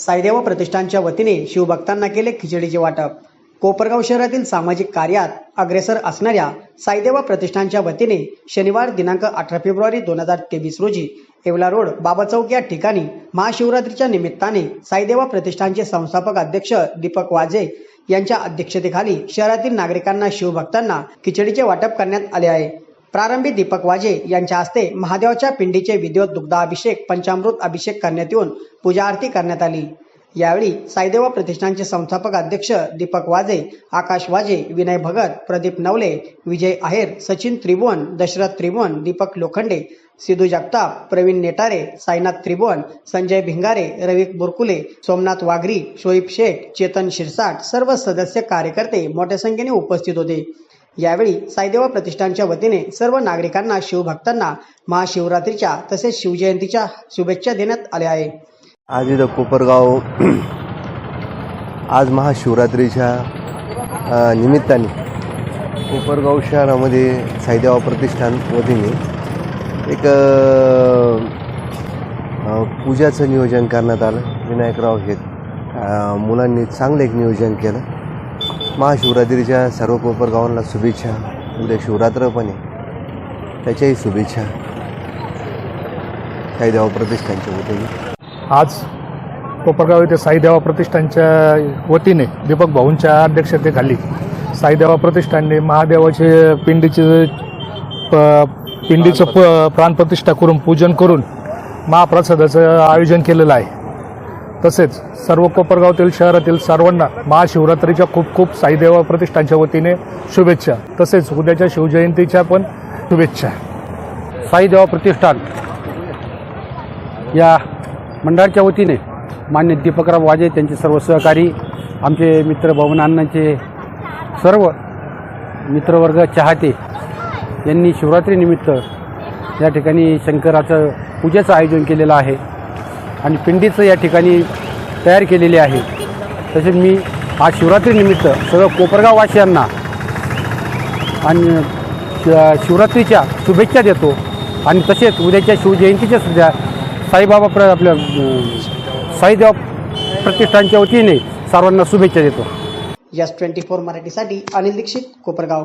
साईदेवा प्रतिष्ठानच्या वतीने शिवभक्तांना केले खिचडीचे वाटप। कोपरगाव शहरातील सामाजिक कार्यात अग्रेसर असणाऱ्या साईदेवा प्रतिष्ठानच्या वतीने शनिवार दिनांक 18 फेब्रुवारी 2023 रोजी येवला रोड बाबा चौक या ठिकाणी महाशिवरात्रीच्या निमित्ताने साईदेवा प्रतिष्ठानचे संस्थापक अध्यक्ष दीपक वाजे यांच्या अध्यक्षतेखाली शहरातील नागरिकांना शिवभक्तांना खिचडीचे वाटप करण्यात आले आहे। प्रारंभी दीपक वाजे यांच्या हस्ते महादेवाच्या पिंडीचे विधिवत दुग्धाभिषेक पंचामृत अभिषेक करण्यात येऊन पूजा आरती करण्यात आली। यावेळी साईदेवा प्रतिष्ठानचे संस्थापक अध्यक्ष दीपक वाजे, आकाश वाजे, विनय भगत, प्रदीप नवले, विजय आहेर, सचिन त्रिभुवन, दशरथ त्रिभुवन, दीपक लोखंडे, सिद्धू जगताप, प्रवीण नेटारे, साईनाथ त्रिभुवन, संजय भिंगारे, रवी बुरकुले, सोमनाथ वाघरी, शोईब शेख, चेतन शिरसाट सर्व सदस्य कार्यकर्ते मोठ्या संख्येने उपस्थित होते। यावेळी साईदेवा प्रतिष्ठानच्या वतीने सर्व नागरिकांना शिवभक्तांना महाशिवरात्रीच्या तसेच शिवजयंतीच्या शुभेच्छा देण्यात आल्या आहे। आज इथं कोपरगाव आज महाशिवरात्रीच्या निमित्ताने कोपरगाव शहरामध्ये साईदेवा प्रतिष्ठान वतीने एक पूजाचं नियोजन करण्यात आलं। विनायकराव हे मुलांनी चांगलं एक नियोजन केलं। महाशिवरात्रीच्या सर्व कोपरगावांना शुभेच्छा। उद्या शिवरात्र पण आहे, त्याच्याही शुभेच्छा साईदेवा प्रतिष्ठानच्या वतीने। आज कोपरगाव येथे साईदेवा प्रतिष्ठानच्या वतीने दीपक भाऊंच्या अध्यक्षतेखाली साईदेवा प्रतिष्ठानने महादेवाचे पिंडीचं प्राणप्रतिष्ठा करून पूजन करून महाप्रसादाचं आयोजन केलेलं आहे। तसेच सर्व कोपरगावातील शहरातील सर्वांना महाशिवरात्रीच्या खूप खूप साईदेवा प्रतिष्ठानच्या वतीने शुभेच्छा। तसेच उद्याच्या शिवजयंतीच्या पण शुभेच्छा। साईदेवा प्रतिष्ठान या मंडळाच्या वतीने मान्य दीपकराव वाजे त्यांचे सर्व सहकारी, आमचे मित्र भावनांचे सर्व मित्रवर्ग चाहते यांनी शिवरात्रीनिमित्त या ठिकाणी शंकराचं पूजेचं आयोजन केलेलं आहे आणि पिंडीचं या ठिकाणी तयार केलेले आहे। तसेच मी आज शिवरात्रीनिमित्त सर्व कोपरगाववासियांना आणि शिवरात्रीच्या शुभेच्छा देतो आणि तसेच उद्याच्या शिवजयंतीच्या सुद्धा साईबाबा आपल्या साईदेवा प्रतिष्ठानच्या वतीने सर्वांना शुभेच्छा देतो। यस 24 मराठीसाठी अनिल दीक्षित, कोपरगाव।